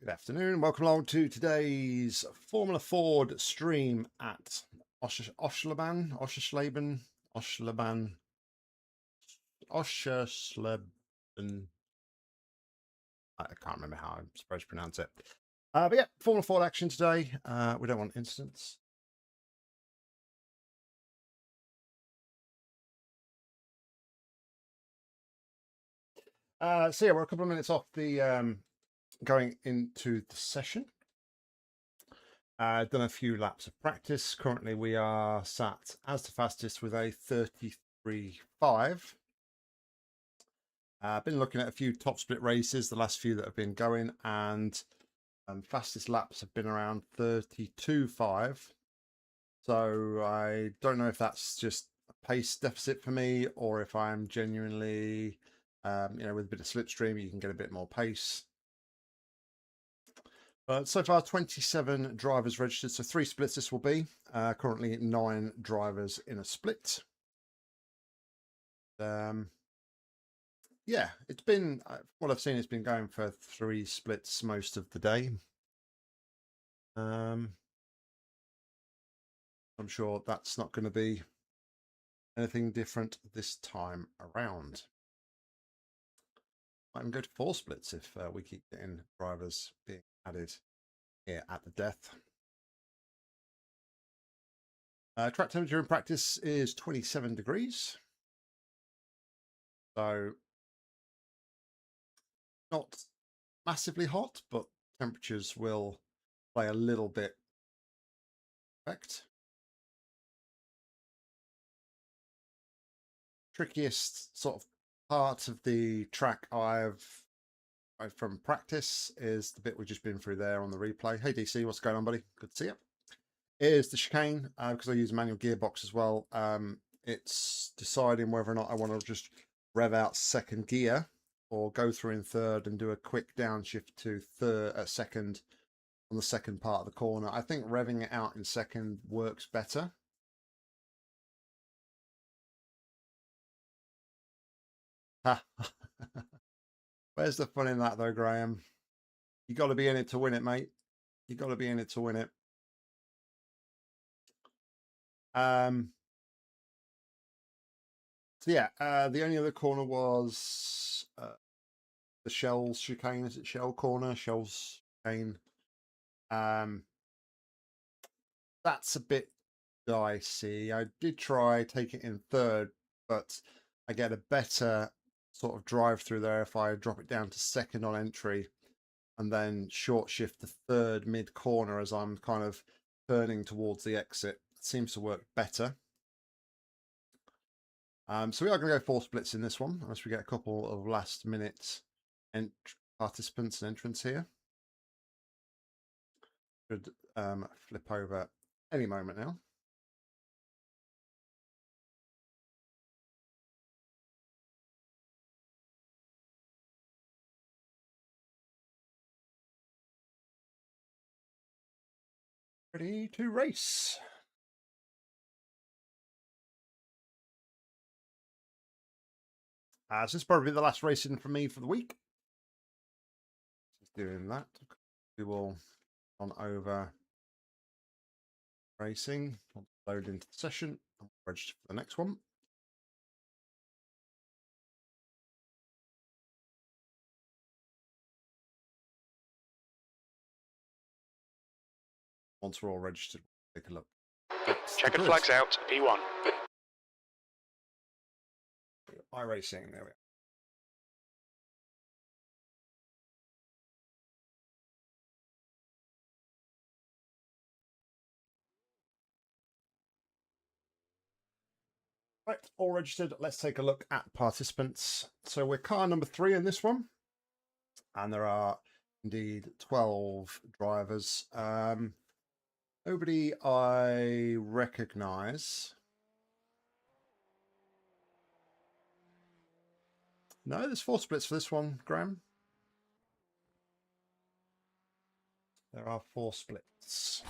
Good afternoon. Welcome along to today's Formula Ford stream at Oschersleben, Oschersleben. I can't remember how I'm supposed to pronounce it. But yeah, Formula Ford action today. We don't want incidents. So yeah, we're a couple of minutes off the going into the session. Done a few laps of practice. Currently we are sat as the fastest with a 33.5. Been looking at a few top split races, the last few that have been going, and fastest laps have been around 32.5. So I don't know if that's just a pace deficit for me, or if I'm genuinely, with a bit of slipstream, you can get a bit more pace. But so far, 27 drivers registered, so 3 splits this will be. Currently 9 drivers in a split. Yeah, it's been, what I've seen, it's been going for 3 splits most of the day. I'm sure that's not going to be anything different this time around. I can go to 4 splits if we keep getting drivers being added here at the death. Track temperature in practice is 27 degrees. So not massively hot, but temperatures will play a little bit effect. Trickiest sort of part of the track I've from practice is the bit we've just been through there on the replay. Hey DC, what's going on, buddy? Good to see you. Is the chicane, because I use a manual gearbox as well. It's deciding whether or not I want to just rev out second gear or go through in third and do a quick downshift to second on the second part of the corner. I think revving it out in second works better. Ha. Where's the fun in that though, Graham? You got to be in it to win it, mate. You got to be in it to win it. So yeah, the only other corner was the Shells chicane. Is it Shell corner? Shells chicane. That's a bit dicey. I did try take it in third, but I get a better sort of drive through there if I drop it down to second on entry and then short shift the third mid corner as I'm kind of turning towards the exit. It seems to work better. So we are going to go 4 splits in this one, unless we get a couple of last minute participants and entrants here. Should flip over any moment now. Ready to race. So this is probably the last racing for me for the week. Just doing that. We will on over racing. I'll load into the session and register for the next one. Once we're all registered, we'll take a look. Checkered flags out, P1. iRacing, there we are. Right, all registered. Let's take a look at participants. So we're car number 3 in this one. And there are indeed 12 drivers. Nobody I recognize. No, there's 4 splits for this one, Graham. There are 4 splits.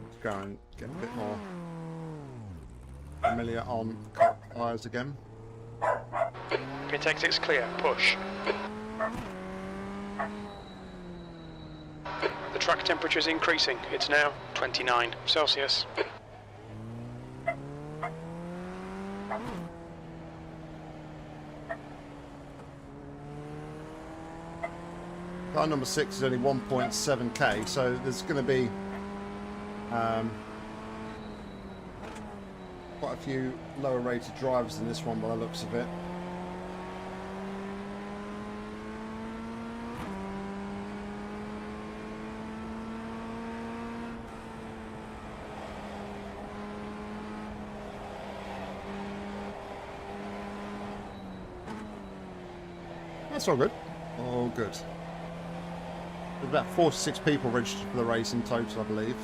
Let's go and get a bit more familiar on car tires again. Pit exit's clear. Push. The track temperature is increasing. It's now 29 Celsius. Car number 6 is only 1.7k, so there's going to be quite a few lower rated drivers than this one by the looks of it. That's all good. All good. There's about 46 people registered for the race in total, I believe.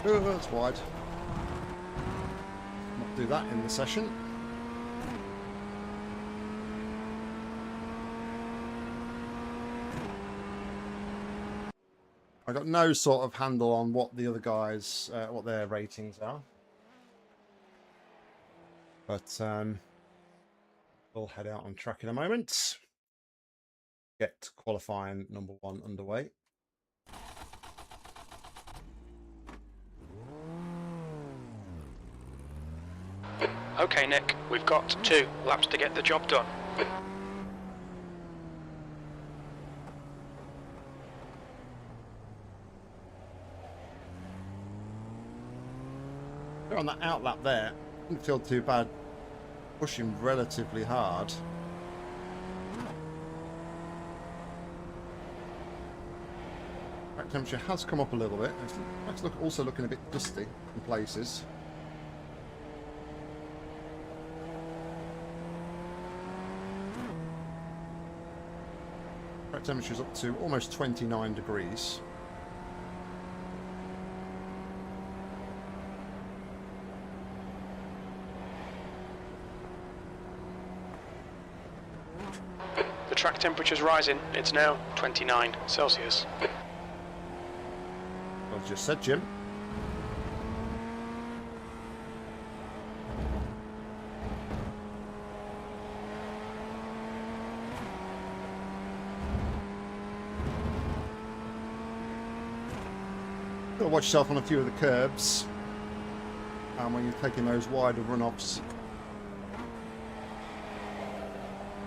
Oh, that's wide. Not do that in the session. I got no sort of handle on what the other guys, what their ratings are. But we'll head out on track in a moment. Get qualifying number 1 underway. Okay, Nick, we've got 2 laps to get the job done. On that outlap there, didn't feel too bad. Pushing relatively hard. Track temperature has come up a little bit. It's also looking a bit dusty in places. Track temperature is up to almost 29 degrees. The track temperature's rising. It's now 29 Celsius. As just said, Jim. Got to watch yourself on a few of the curbs when you're taking those wider run-offs.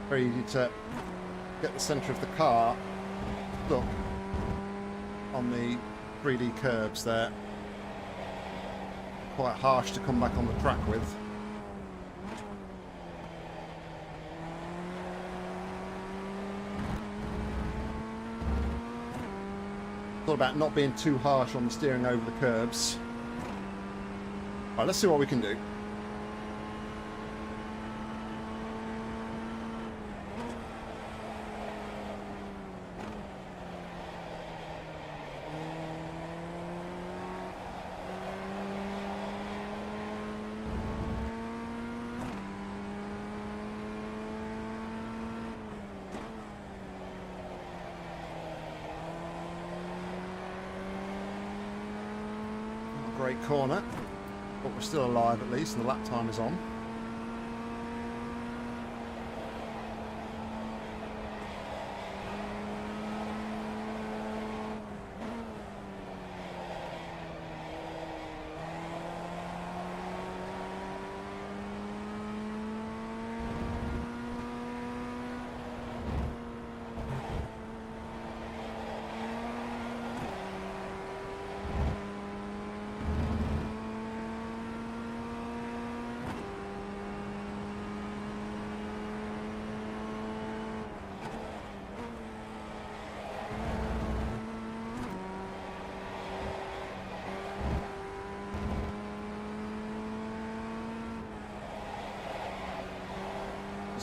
Very easy to get the centre of the car stuck on the 3D curbs there. Quite harsh to come back on the track with. It's all about not being too harsh on the steering over the curbs. Right, let's see what we can do. Great corner, but we're still alive at least, and the lap time is on.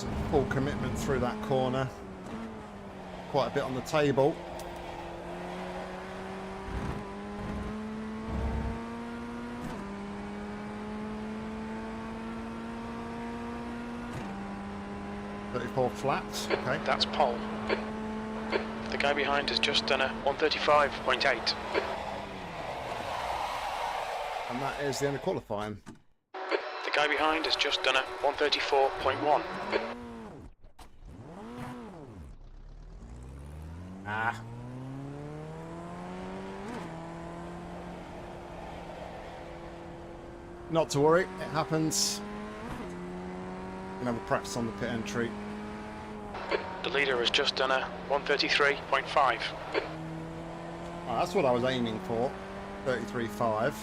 Some full commitment through that corner. Quite a bit on the table. Flats. Okay. That's pole. The guy behind has just done a 135.8. And that is the end of qualifying. The guy behind has just done a 134.1. Ah. Not to worry, it happens. We can have a practice on the pit entry. The leader has just done a 133.5. Oh, that's what I was aiming for. 33.5.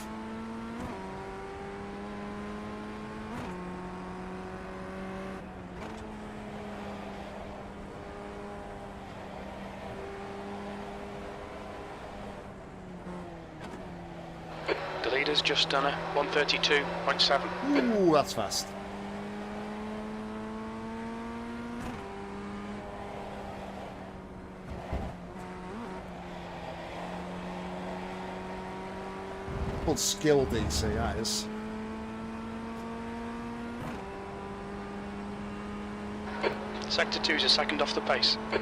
The leader's just done a 132.7. Ooh, that's fast. Called skill DC, that is. Sector 2's a second off the pace. I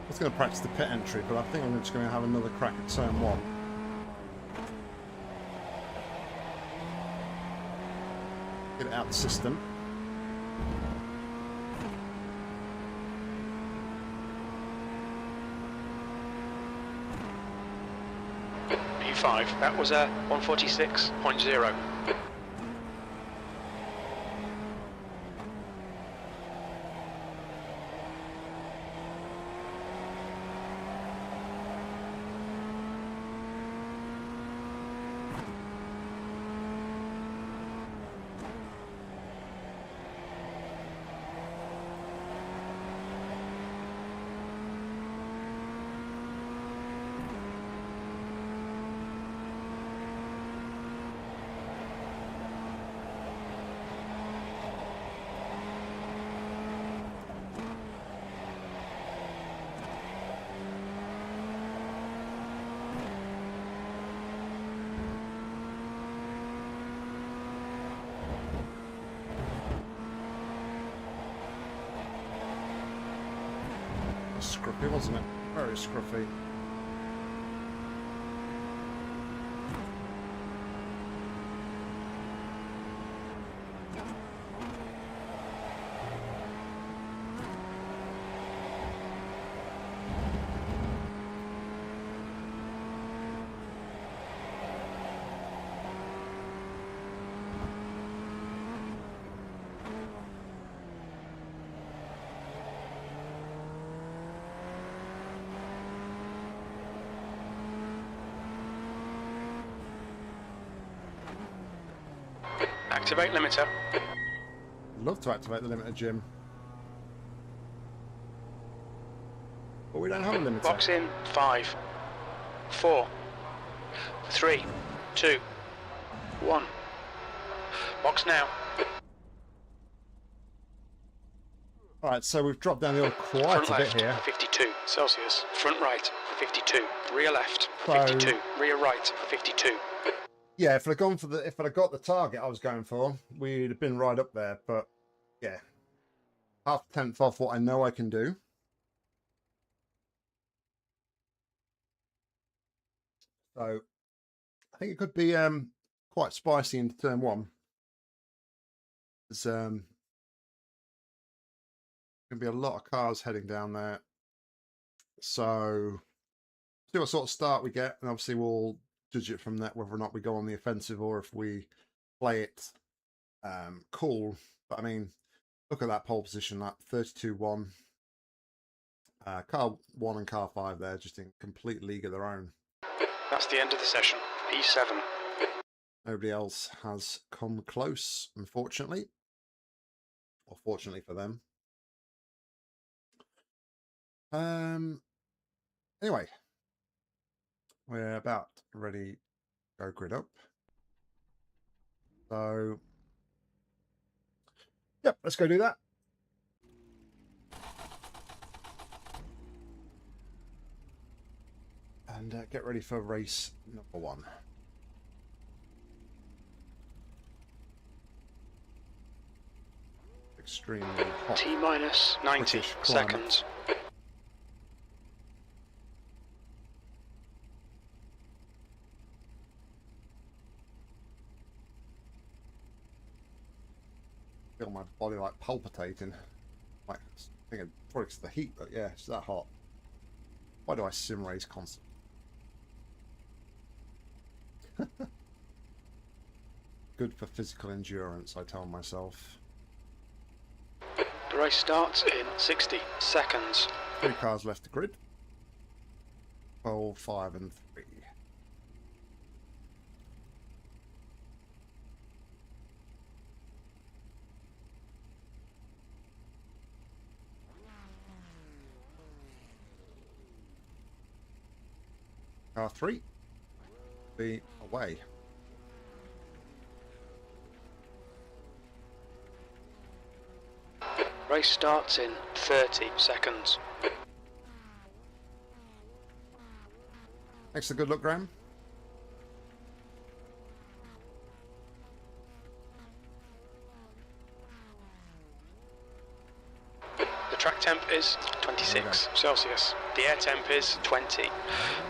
was going to practice the pit entry, but I think I'm just going to have another crack at turn 1. Get it out of the system. P5, that was a 146.0. Scruffy, wasn't it? Very scruffy. Activate limiter. Love to activate the limiter, Jim. But we don't have a limiter. Box in 5, 4, 3, 2, 1. Box now. Alright, so we've dropped down the hill quite Front a bit left, here. 52 Celsius. Front right, 52. Rear left, So- 52. Rear right, 52. Yeah, if I'd have gone for the, if I'd have got the target I was going for, we'd have been right up there. But yeah, half a tenth off what I know I can do. So I think it could be quite spicy into turn 1. There's going to be a lot of cars heading down there. So see what sort of start we get, and obviously we'll judge it from that whether or not we go on the offensive or if we play it cool. But I mean, look at that pole position, that 32-1. Car 1 and car 5 there, just in complete league of their own. That's the end of the session. P7. Nobody else has come close, unfortunately. Or fortunately for them. Anyway, we're about ready to go grid up. So, yep, let's go do that. And get ready for race number 1. Extremely hot. T-minus 90 British climate. seconds. Feel my body like palpitating. Like, I think probably because of the heat, but yeah, it's that hot. Why do I sim race constantly? Good for physical endurance, I tell myself. The race starts in 60 seconds. 3 cars left to grid. 12, 5 and 3. Car 3. Be away. Race starts in 30 seconds. Thanks for the good look, Graham. The track temp is 26 Celsius. The air temp is 20.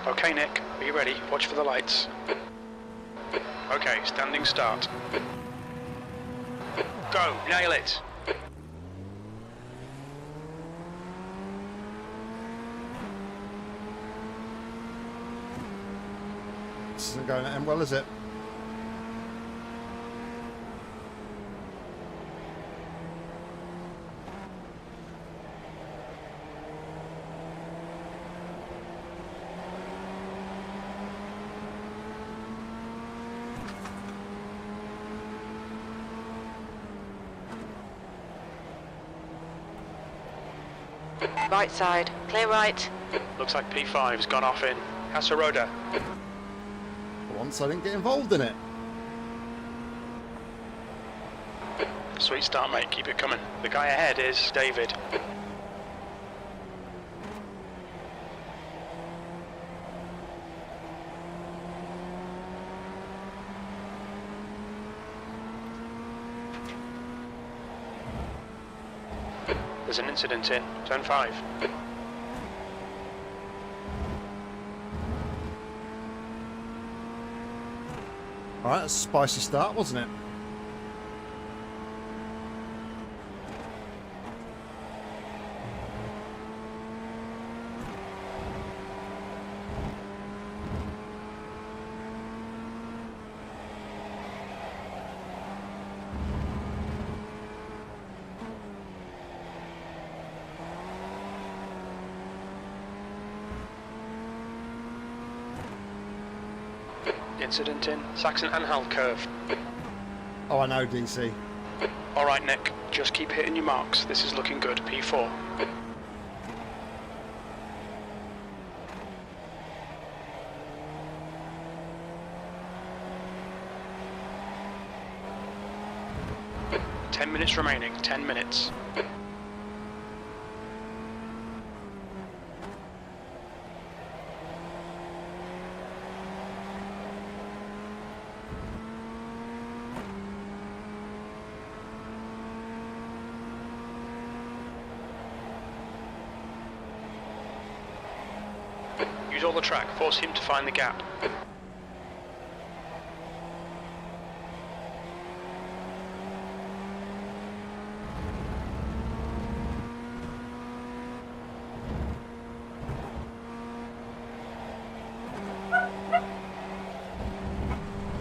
Okay, Nick, are you ready? Watch for the lights. Okay, standing start. Go, nail it. This isn't going to end well, is it? Right side, clear right. Looks like P5's gone off in Hasaroda. For once, I didn't get involved in it. Sweet start, mate. Keep it coming. The guy ahead is David. There's an incident in turn 5. Alright, that's a spicy start, wasn't it? Incident in Saxon-Anhalt curve. Oh, I know, DC. Alright, Nick. Just keep hitting your marks. This is looking good. P4. Minutes remaining. 10 minutes. Use all the track. Force him to find the gap.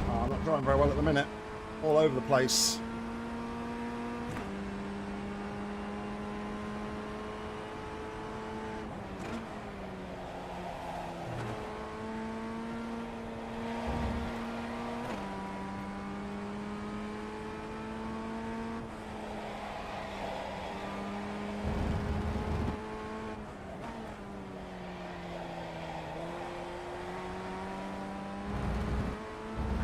I'm not driving very well at the minute. All over the place.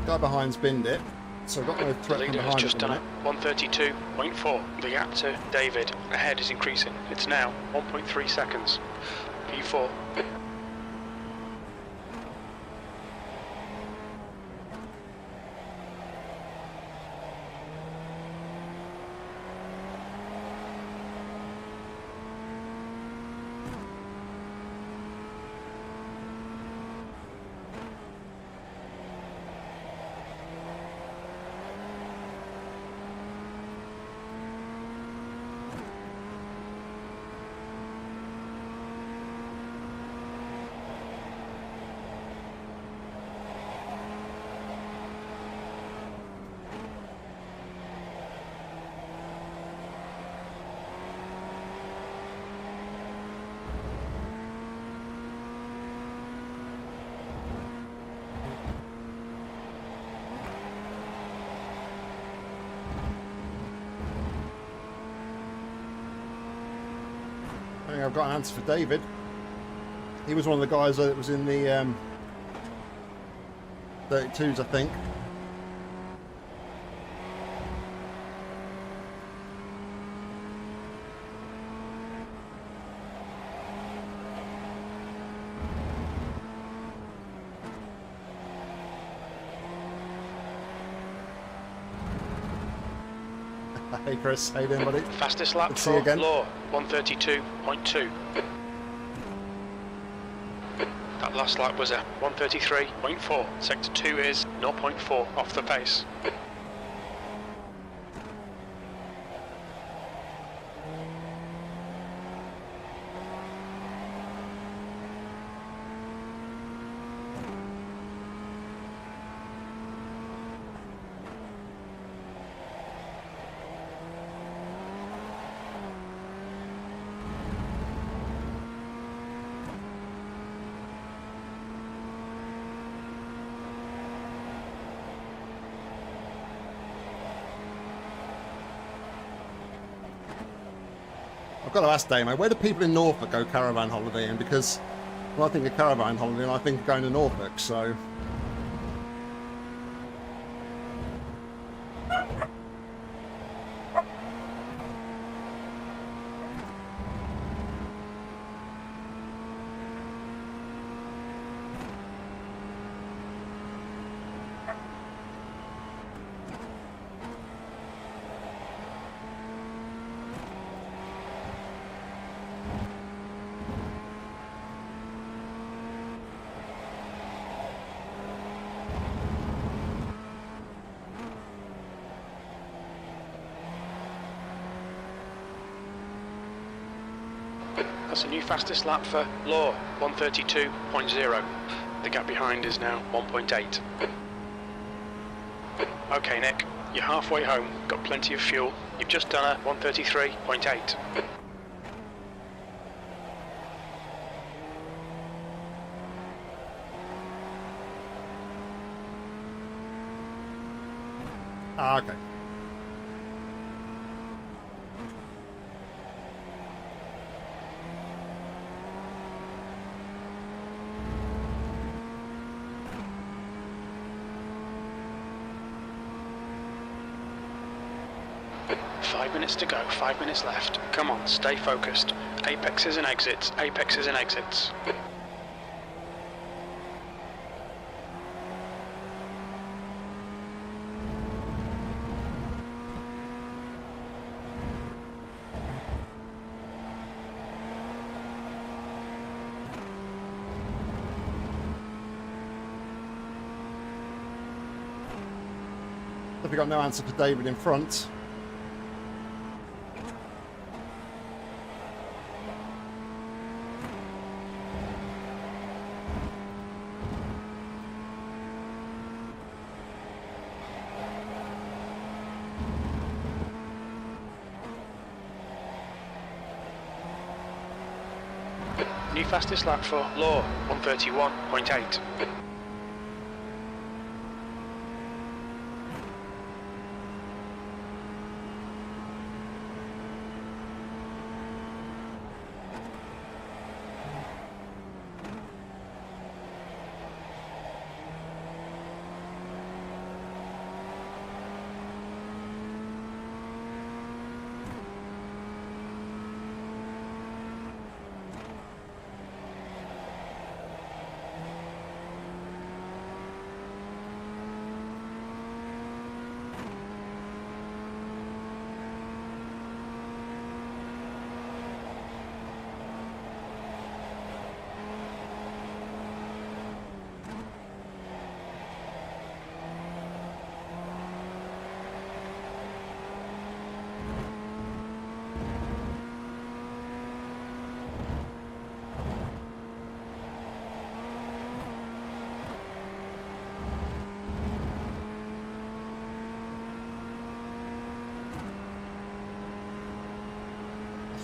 Guy behind's binned it, so I've got no The threat from leader has behind just at the done minute. it. 132.4. The gap to David ahead is increasing. It's now 1.3 seconds. P4. I think I've got an answer for David. He was one of the guys that was in the 32s, I think. Hey Chris, how you doing, buddy? Fastest lap Good to see you for again. Law, 132.2. That last lap was a 133.4. Sector 2 is 0.4 off the pace. I've got to ask Damo, where do people in Norfolk go caravan holidaying? Because when I think of caravan holidaying, I think of going to Norfolk, so... That's a new fastest lap for Law, 132.0. The gap behind is now 1.8. Okay, Nick, you're halfway home, got plenty of fuel. You've just done a 133.8. Ah, okay. Five minutes to go, 5 minutes left. Come on, stay focused. Apexes and exits, apexes and exits. Have we got no answer for David in front? New fastest lap for Law, 131.8.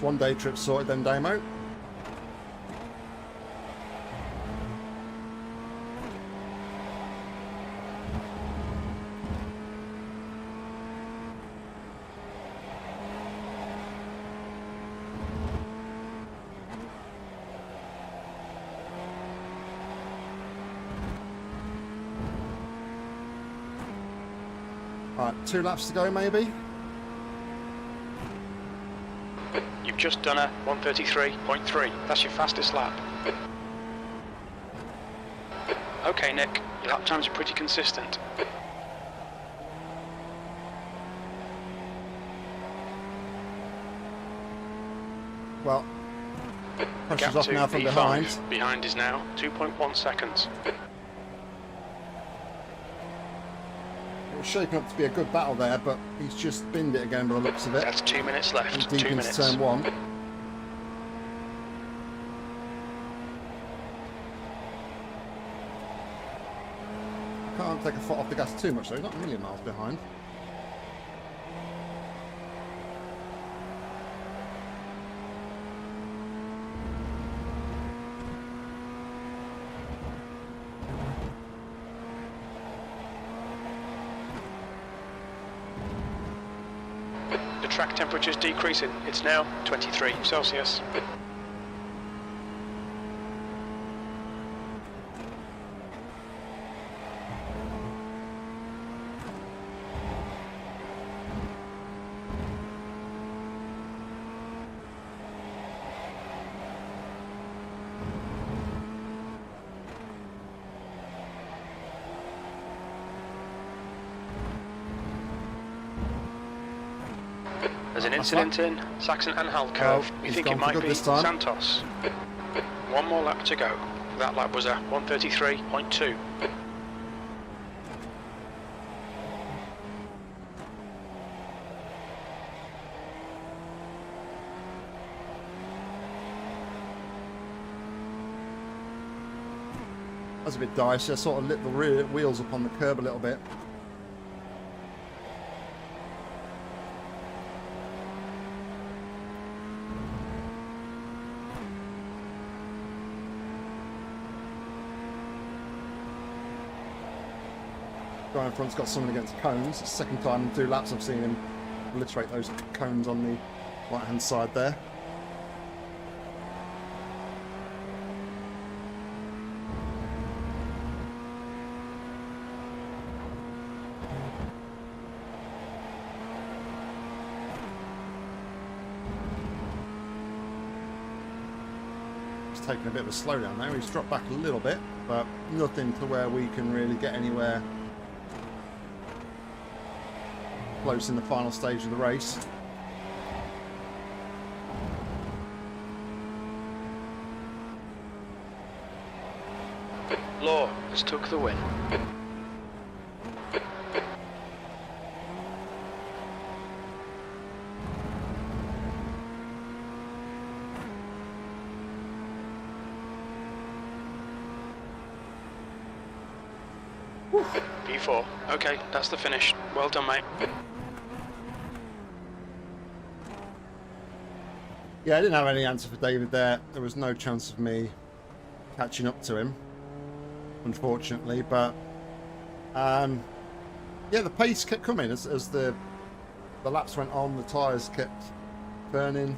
One day trip sorted then, Damo. Right, 2 laps to go maybe. You've just done a 1:33.3. That's your fastest lap. Okay, Nick, your lap times are pretty consistent. Well, pressure's off to now from P5. behind. Behind is now 2.1 seconds. It was shaping up to be a good battle there, but he's just binned it again by the looks of it. That's 2 minutes left. And deep 2 into minutes. turn 1. Can't take a foot off the gas too much though, he's not a million miles behind. The track temperature is decreasing. It's now 23 Celsius. There's an incident in Saxon-Anhalt curve. Oh, We he's think gone it for might good be this time. Santos. One more lap to go. That lap was a 1:33.2. That's a bit dicey. I sort of lit the rear wheels up on the curb a little bit. Guy in front's got something against cones. It's the second time in 2 laps I've seen him obliterate those cones on the right hand side there. He's taken a bit of a slowdown now. He's dropped back a little bit, but nothing to where we can really get anywhere close in the final stage of the race. Law has took the win. P4. Okay, that's the finish. Well done, mate. Yeah, I didn't have any answer for David there. There was no chance of me catching up to him, unfortunately. But yeah, the pace kept coming as the laps went on. The tyres kept burning.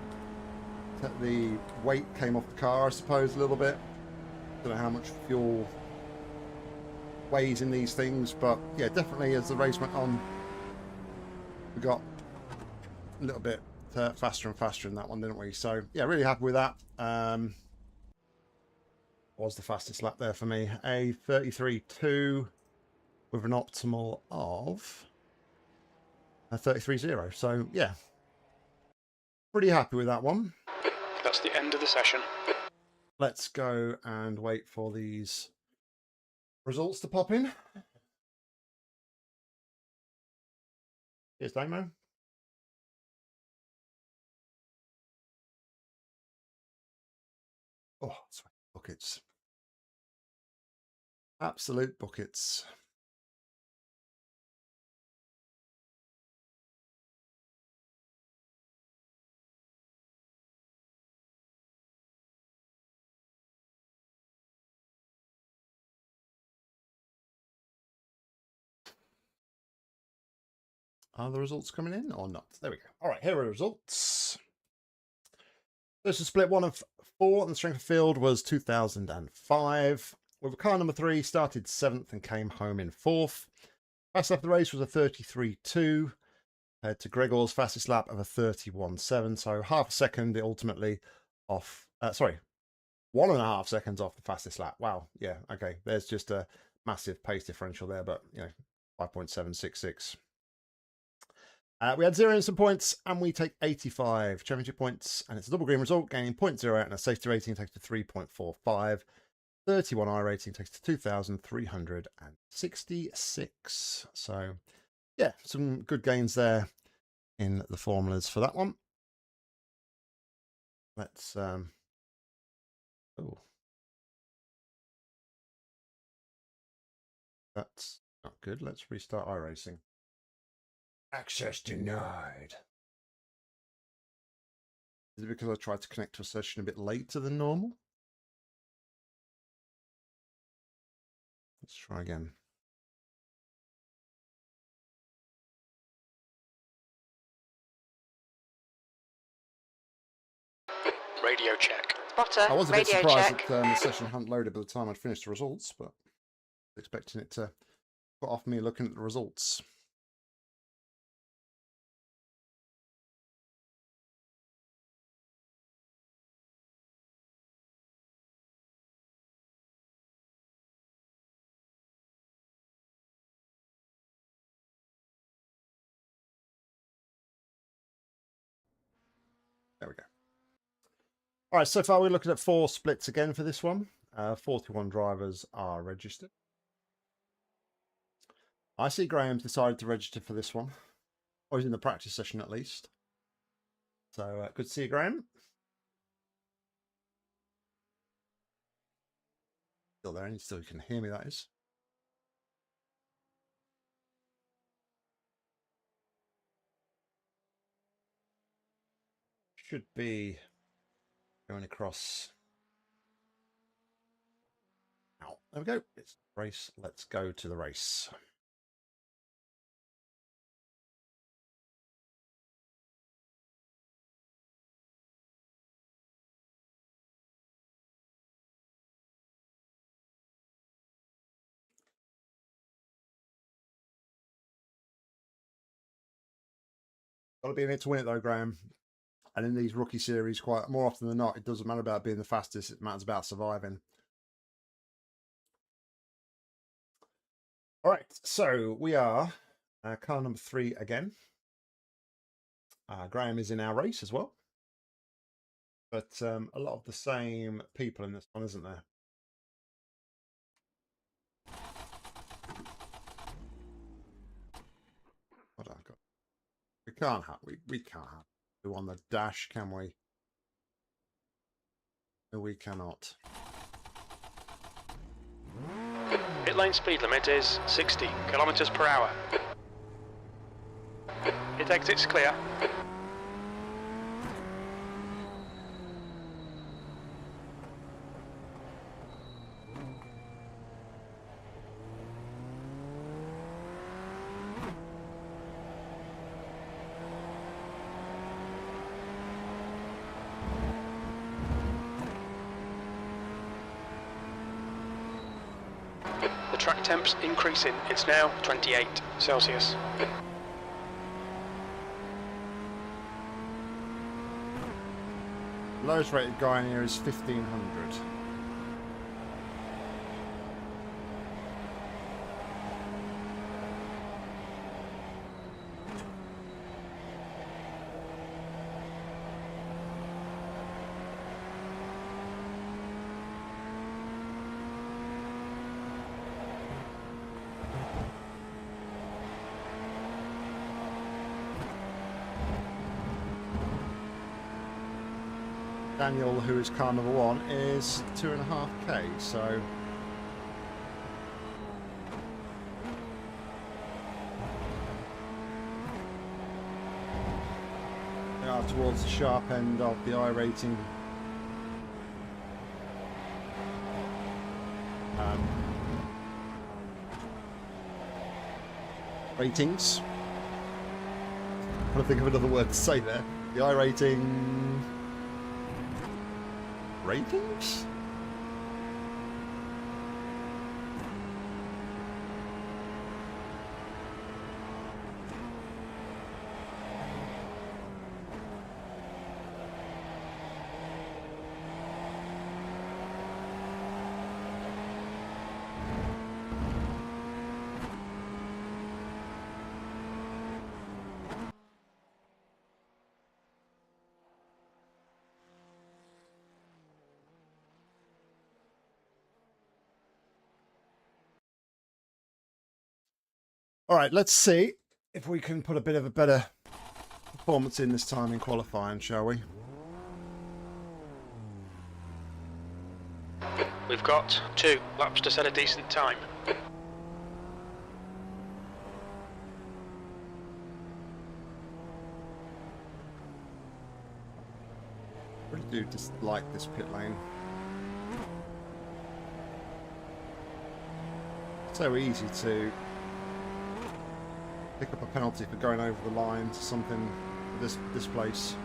The weight came off the car, I suppose, a little bit. Don't know how much fuel weighs in these things, but yeah, definitely as the race went on, we got a little bit faster and faster in that one, didn't we? So yeah, really happy with that. Was the fastest lap there for me, a 33.2 with an optimal of a 33.0. So yeah, pretty happy with that one. That's the end of the session. Let's go and wait for these results to pop in. Here's Damo. Oh, sweet buckets. Absolute buckets. Are the results coming in or not? There we go. All right, here are the results. This is split 1 of 4, and the strength of field was 2005. With car number 3, started 7th and came home in 4th. Fast lap of the race was a 33.2, compared to Gregor's fastest lap of a 31.7. So half a second ultimately off. 1.5 seconds off the fastest lap. Wow. Yeah. Okay. There's just a massive pace differential there, but 5.766. We had 0 instant points, and we take 85 championship points, and it's a double green result, gaining 0.08, and a safety rating takes to 3.45. 31 iRacing takes to 2,366. So, yeah, some good gains there in the formulas for that one. Let's that's not good. Let's restart iRacing. Access denied. Is it because I tried to connect to a session a bit later than normal? Let's try again. Radio check. Spotter, I was a bit radio surprised check. that the session hadn't loaded by the time I'd finished the results, but expecting it to put off me looking at the results. There we go. All right, so far we're looking at 4 splits again for this one. 41 drivers are registered. I see Graham's decided to register for this one. Or he's in the practice session at least. So good to see you, Graham. Still there, and you still can hear me, that is. Should be going across. Now, there we go. It's race. Let's go to the race. Got to be in it to win it though, Graham. And in these rookie series, quite more often than not, it doesn't matter about being the fastest, it matters about surviving. All right, so we are car number 3 again. Graham is in our race as well. But a lot of the same people in this one, isn't there? What I've got. We can't have who on the dash, can we? No, we cannot. Pit lane speed limit is 60 kilometers per hour. Pit exit's clear. The track temp's increasing. It's now 28 Celsius. Lowest rated guy in here is 1,500. Daniel, who is car number 1, is 2.5k, so we are towards the sharp end of the iRacing ratings. Trying to think of another word to say there. The iRating... ratings? All right, let's see if we can put a bit of a better performance in this time in qualifying, shall we? We've got 2 laps to set a decent time. I really do dislike this pit lane. So easy to pick up a penalty for going over the line to something this place.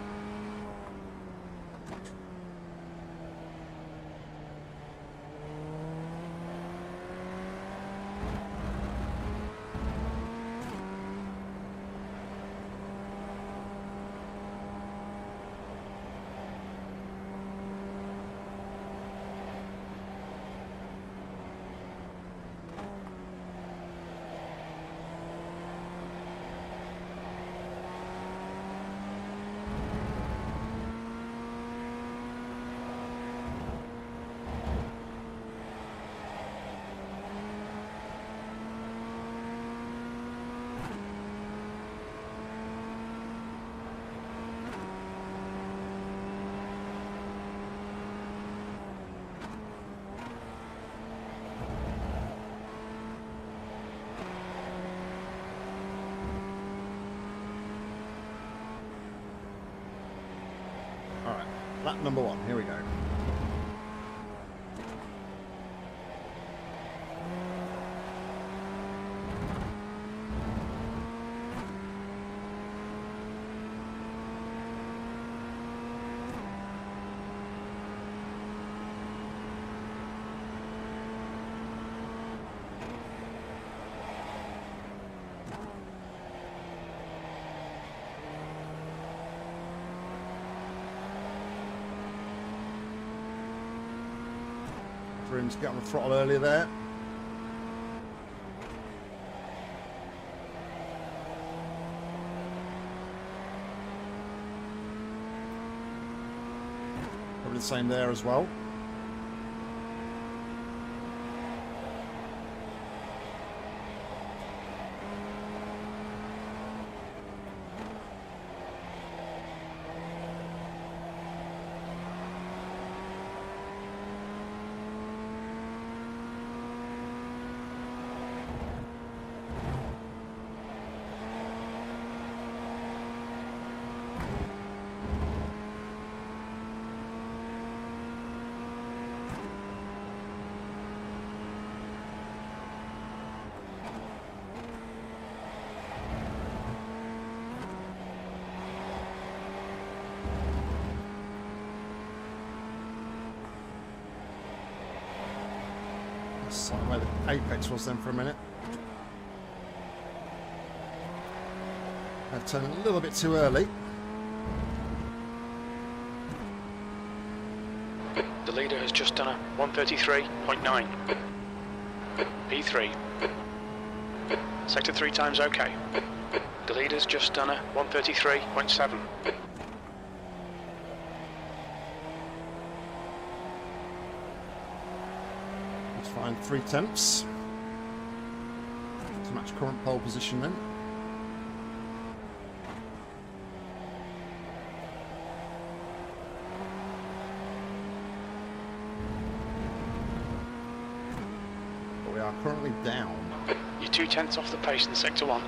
Alright, lap number 1, here we go. For him to get on the throttle earlier there. Probably the same there as well. That's where the apex was then for a minute. I've turned a little bit too early. The leader has just done a 133.9. P3. Sector 3 times okay. The leader's just done a 133.7. Let's find 3 tenths to match current pole position then. But we are currently down. You're 2 tenths off the pace in Sector 1.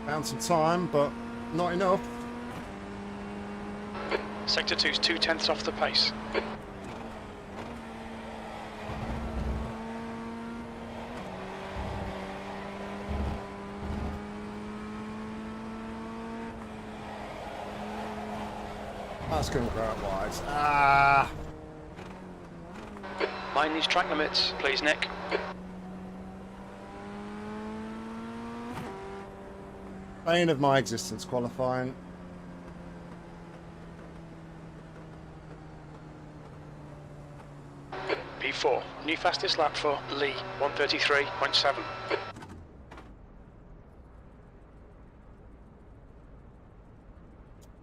Found some time, but not enough. Sector 2's 2/10 off the pace. That's going to go out wide. Ah! Mind these track limits, please, Nick. Bane of my existence qualifying. P4, new fastest lap for Lee, 133.7.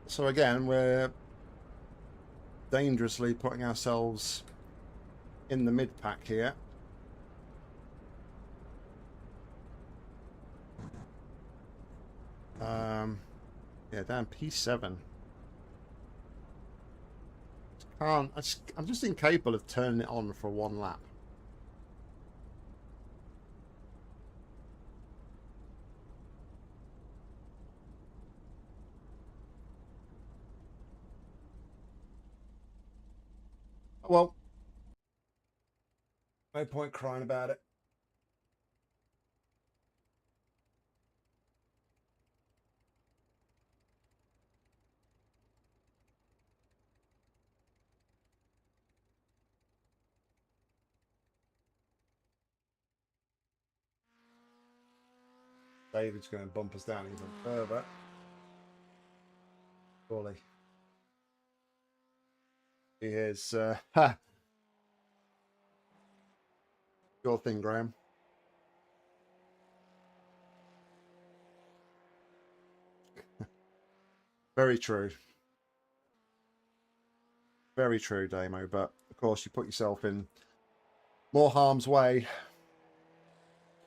So again, we're dangerously putting ourselves in the mid pack here. Yeah, down P7. I'm just incapable of turning it on for one lap. Well, no point crying about it. David's going to bump us down even further. Surely. He is. Your thing, Graham. Very true. Very true, Damo. But of course, you put yourself in more harm's way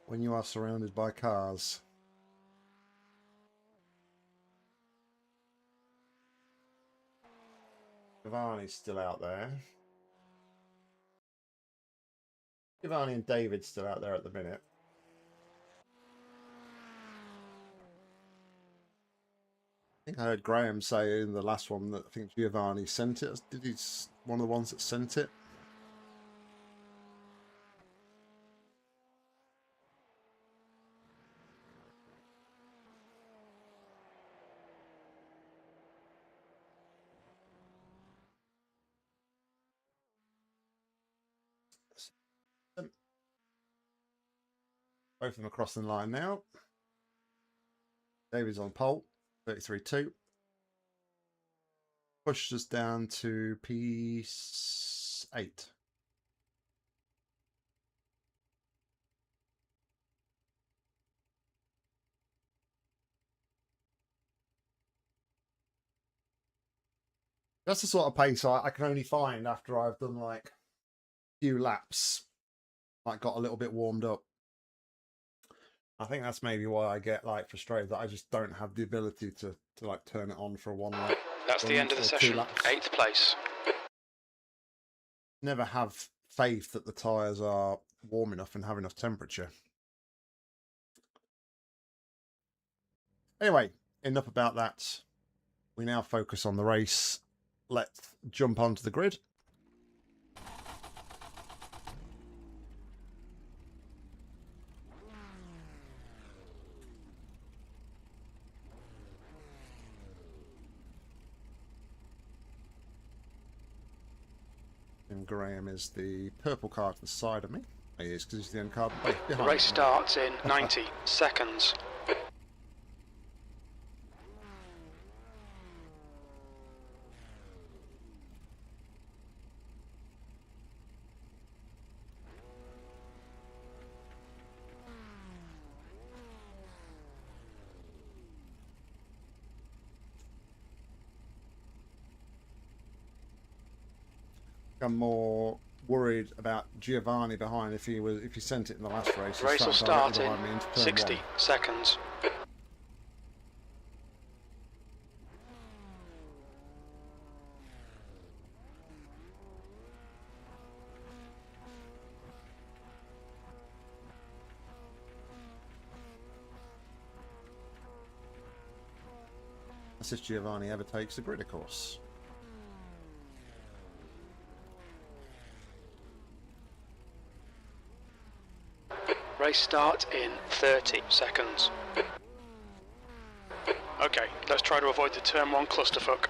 when you are surrounded by cars. Giovanni's still out there. Giovanni and David's still out there at the minute. I think I heard Graham say in the last one that I think Giovanni sent it. Did he? One of the ones that sent it? Both of them are crossing the line now. David's on pole, 33.2. Pushed us down to P8. That's the sort of pace I can only find after I've done like a few laps, like got a little bit warmed up. I think that's maybe why I get like frustrated that I just don't have the ability to like turn it on for one lap. That's the end of the session. 8th place. Never have faith that the tyres are warm enough and have enough temperature. Anyway, enough about that. We now focus on the race. Let's jump onto the grid. And Graham is the purple car to the side of me. He is, because he's the end car behind The race starts in 90 seconds. I'm more worried about Giovanni behind if he sent it in the last race. Race will start in me into 60 1. seconds. fastest Giovanni ever takes a grid, of course. Race start in 30 seconds. Okay, let's try to avoid the turn 1 clusterfuck.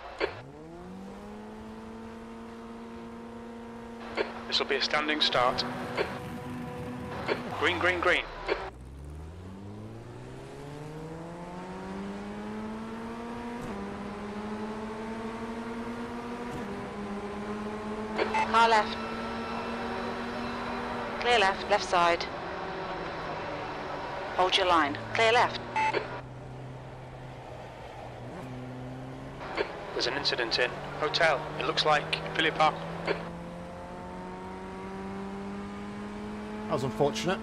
This will be a standing start. Green, green, green. Car left. Clear left, left side. Hold your line. Clear left. There's an incident in hotel. It looks like Philippa. That was unfortunate.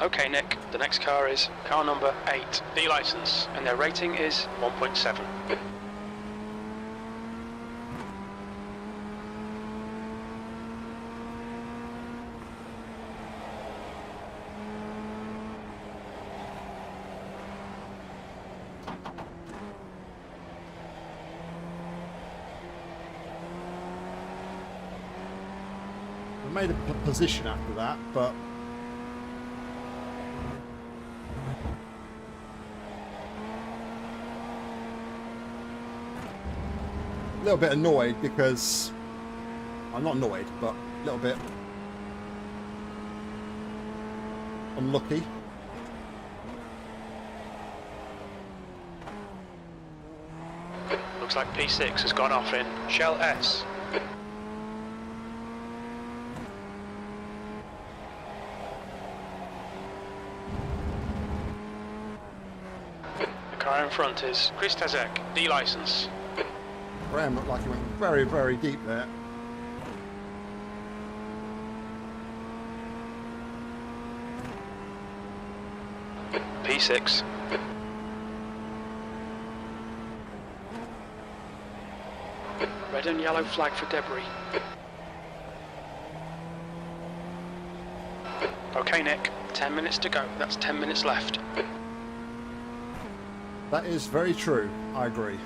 Okay, Nick. The next car is car number 8, D license, and their rating is 1.7. We made a position after that, but a little bit annoyed because I'm not annoyed, but a little bit unlucky. Looks like P6 has gone off in Shell S. The car in front is Asetek, D license. Graham looked like he went very, very deep there. P6. Red and yellow flag for debris. Okay, Nick. 10 minutes to go. That's 10 minutes left. That is very true. I agree.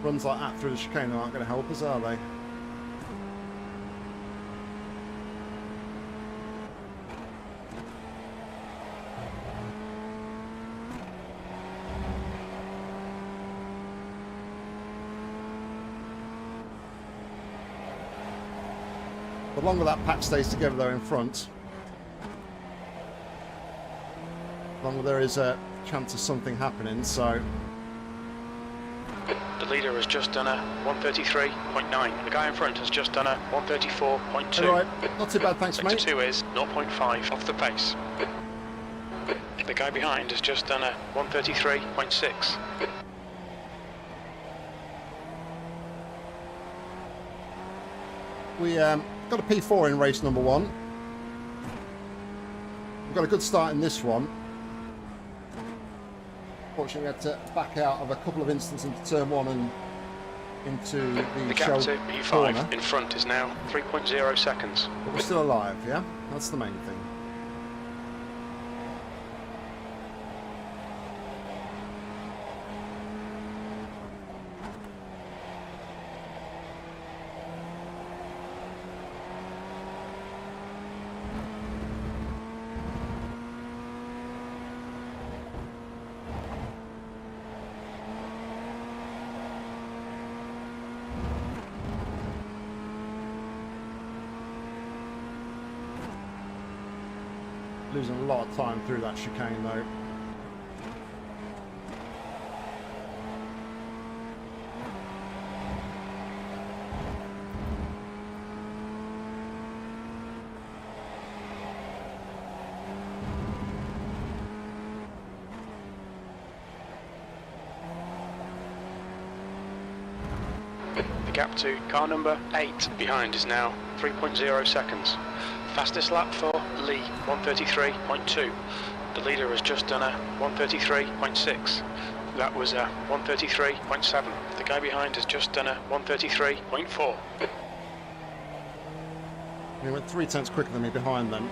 Runs like that through the chicane aren't going to help us, are they? The longer that pack stays together though in front, the longer there is a chance of something happening, so The leader has just done a 133.9. The guy in front has just done a 134.2. alright, not too bad, thanks Sector mate. 2 is 0.5 off the pace. The guy behind has just done a 133.6. We got a P4 in race number 1. We've got a good start in this one. Fortunately, we had to back out of a couple of instances into turn 1 and into The the gap shell to corner. P5 in front is now 3.0 seconds. But we're still alive, yeah? That's the main thing. Losing a lot of time through that chicane though. gap to car number 8 behind is now 3.0 seconds. Fastest lap for Lee, 133.2. The leader has just done a 133.6. That was a 133.7. The guy behind has just done a 133.4. He went 3 tenths quicker than me behind then.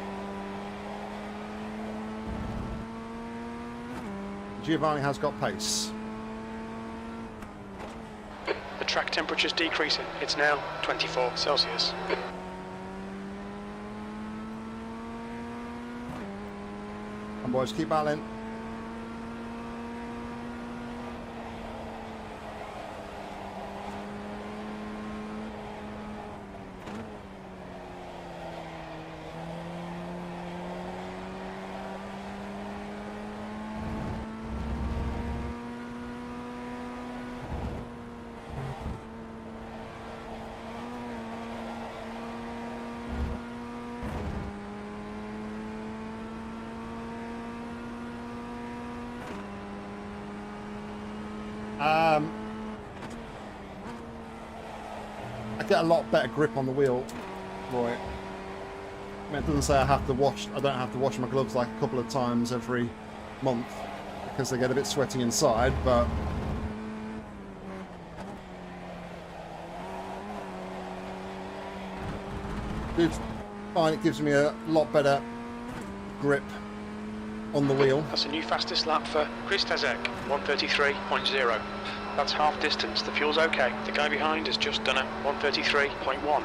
Giovanni has got pace. The track temperature's decreasing. It's now 24 Celsius. And boys, keep battling. I get a lot better grip on the wheel, Roy. I mean, it doesn't say I have to wash. I don't have to wash my gloves like a couple of times every month because they get a bit sweaty inside, but I do find it gives me a lot better grip on the wheel. That's a new fastest lap for Chris Asetek, 133.0. That's half distance. The fuel's okay. The guy behind has just done a 133.1.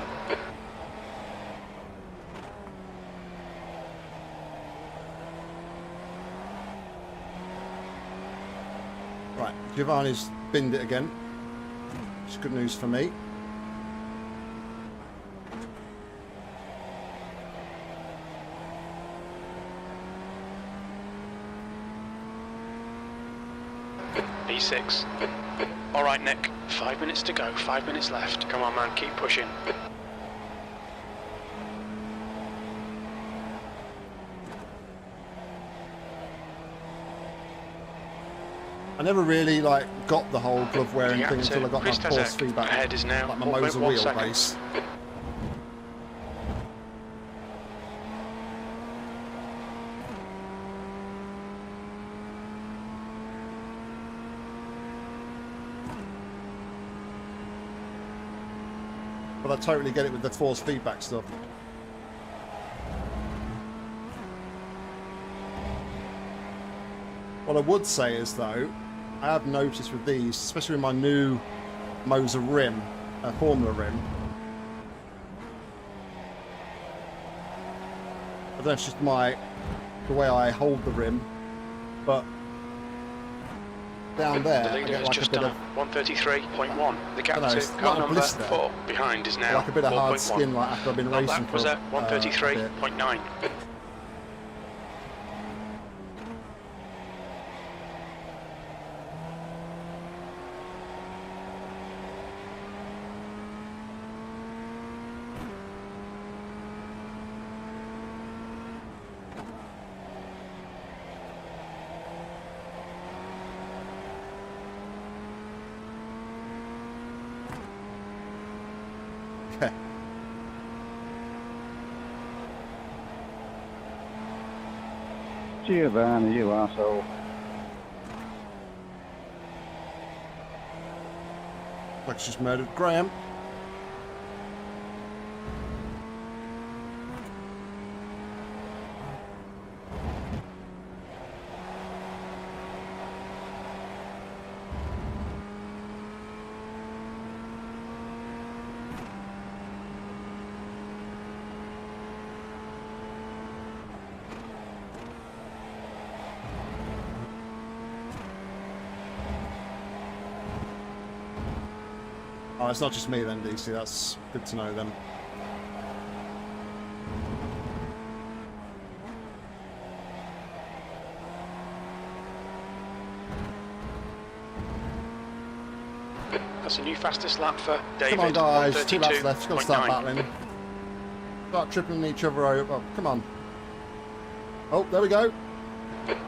Right, Giovanni's binned it again. It's good news for me. B6. Alright, Nick. 5 minutes to go. 5 minutes left. Come on, man. Keep pushing. I never really got the whole glove wearing thing until I got my Chris force Asetek. feedback, Ahead is now like my Moser 1.1 wheel seconds. base. But I totally get it with the force feedback stuff. What I would say is, though, I have noticed with these, especially with my new Moser rim, Formula rim, I don't know if it's just the way I hold the rim, but down there, The I leader get has like a just bit done of, 133.1. The gap I don't know, to it's car not a number blister, 4 behind is now like a bit of hard 4.1. skin, like after I've been That racing lap for was at a bit. 133.9. Okay. Giovanni, you arsehole. Like she's murdered Graham. Oh, it's not just me then, DC. That's good to know then. That's a new fastest lap for David. Come on, guys. 2 laps left. Got to start 132.9. battling. Start tripling each other over. Oh, come on. Oh, there we go.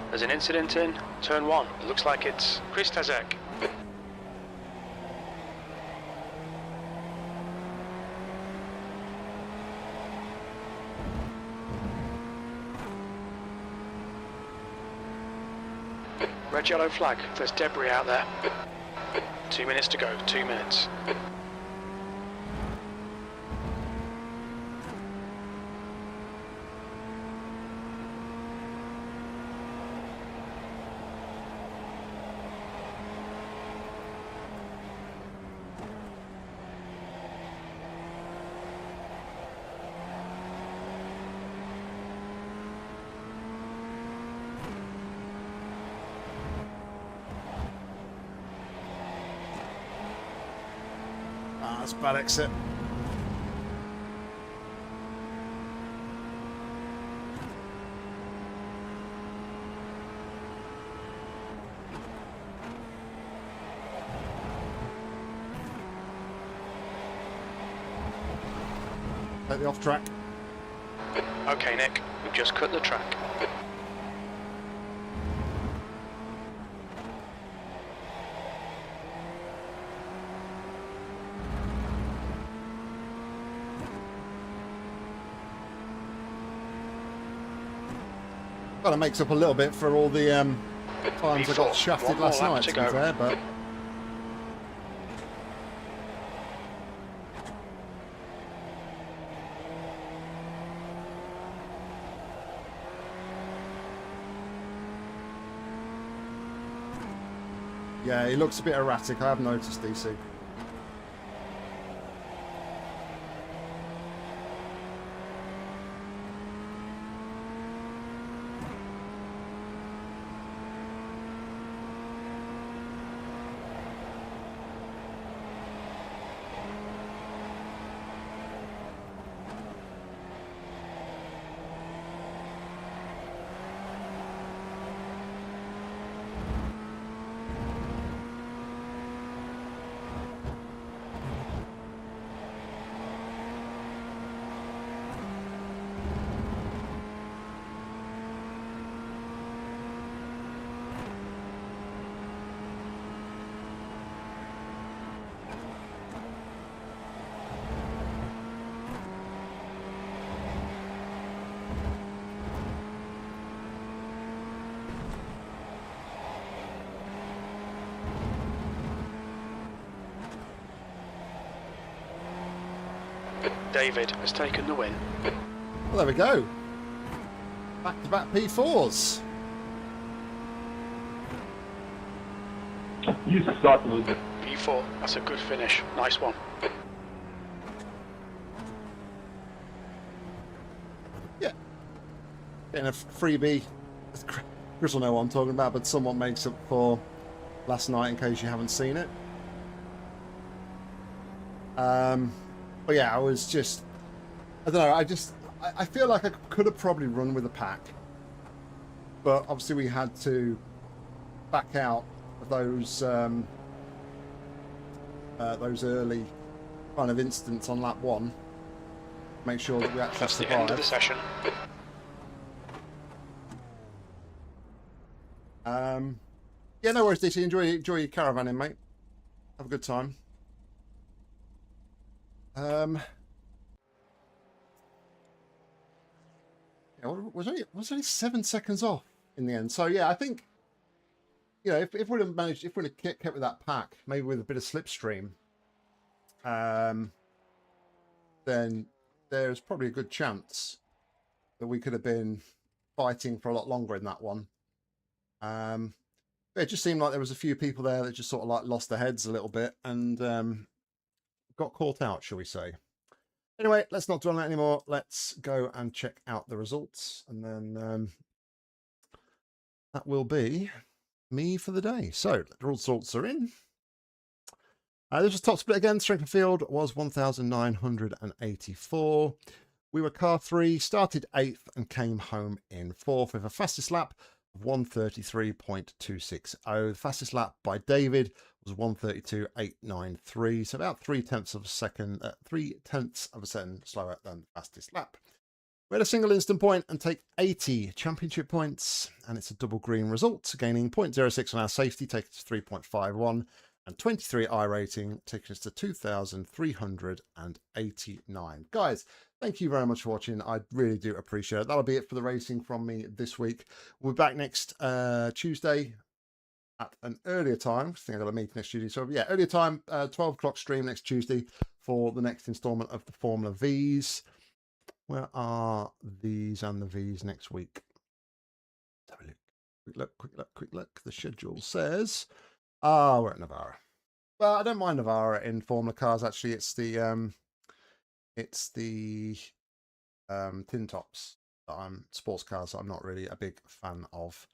There's an incident in turn 1. It looks like it's Chris Asetek. Red yellow flag. There's debris out there. 2 minutes to go. 2 minutes. That's a bad exit. Take the off track. Okay, Nick. We've just cut the track. Kind of makes up a little bit for all the times I got shafted One more last lap night, to to be go. fair, but yeah, he looks a bit erratic. I have noticed, DC. David has taken the win. Well, there we go. Back-to-back P4s. You suck, loser. P4. That's a good finish. Nice one. Yeah. Getting a freebie. Chris will know what I'm talking about, but somewhat makes up for last night in case you haven't seen it. But yeah, I was just, I don't know, I feel like I could have probably run with a pack, but obviously we had to back out of those early kind of instants on lap 1, make sure that we actually That's the survived. end of the session. Yeah, no worries, DC. Enjoy your caravanning, mate. Have a good time. Yeah, was only 7 seconds off in the end. So yeah, I think, you know, if we'd have managed, if we'd have kept with that pack, maybe with a bit of slipstream, then there's probably a good chance that we could have been fighting for a lot longer in that one. It just seemed like there was a few people there that just sort of like lost their heads a little bit and got caught out, shall we say. Anyway, let's not dwell on that anymore. Let's go and check out the results, and then that will be me for the day. So the results are in. This was top split again. Strength of field was 1,984. We were car 3, started 8th and came home in 4th with a fastest lap of 1:33.260. The fastest lap by David was 1:32.893, so about 3/10 of a second, 3/10 of a second slower than the fastest lap. We had a single instant point and take 80 championship points, and it's a double green result, gaining 0.06 on our safety, taking us to 3.51, and 23 iRating, taking us to 2,389. Guys, thank you very much for watching. I really do appreciate it. That'll be it for the racing from me this week. We'll be back next Tuesday at an earlier time. I think I got a meeting next Tuesday. So yeah, earlier time, 12 o'clock stream next Tuesday for the next installment of the Formula V's. Where are these and the V's next week? Let's have a look. Quick look. The schedule says, we're at Navarra. Well, I don't mind Navarra in Formula cars. Actually, it's the tin tops that sports cars that I'm not really a big fan of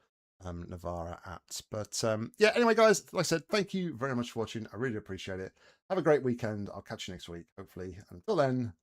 Navarra at. But yeah, anyway, guys, like I said, thank you very much for watching. I really appreciate it. Have a great weekend. I'll catch you next week, hopefully. Until then,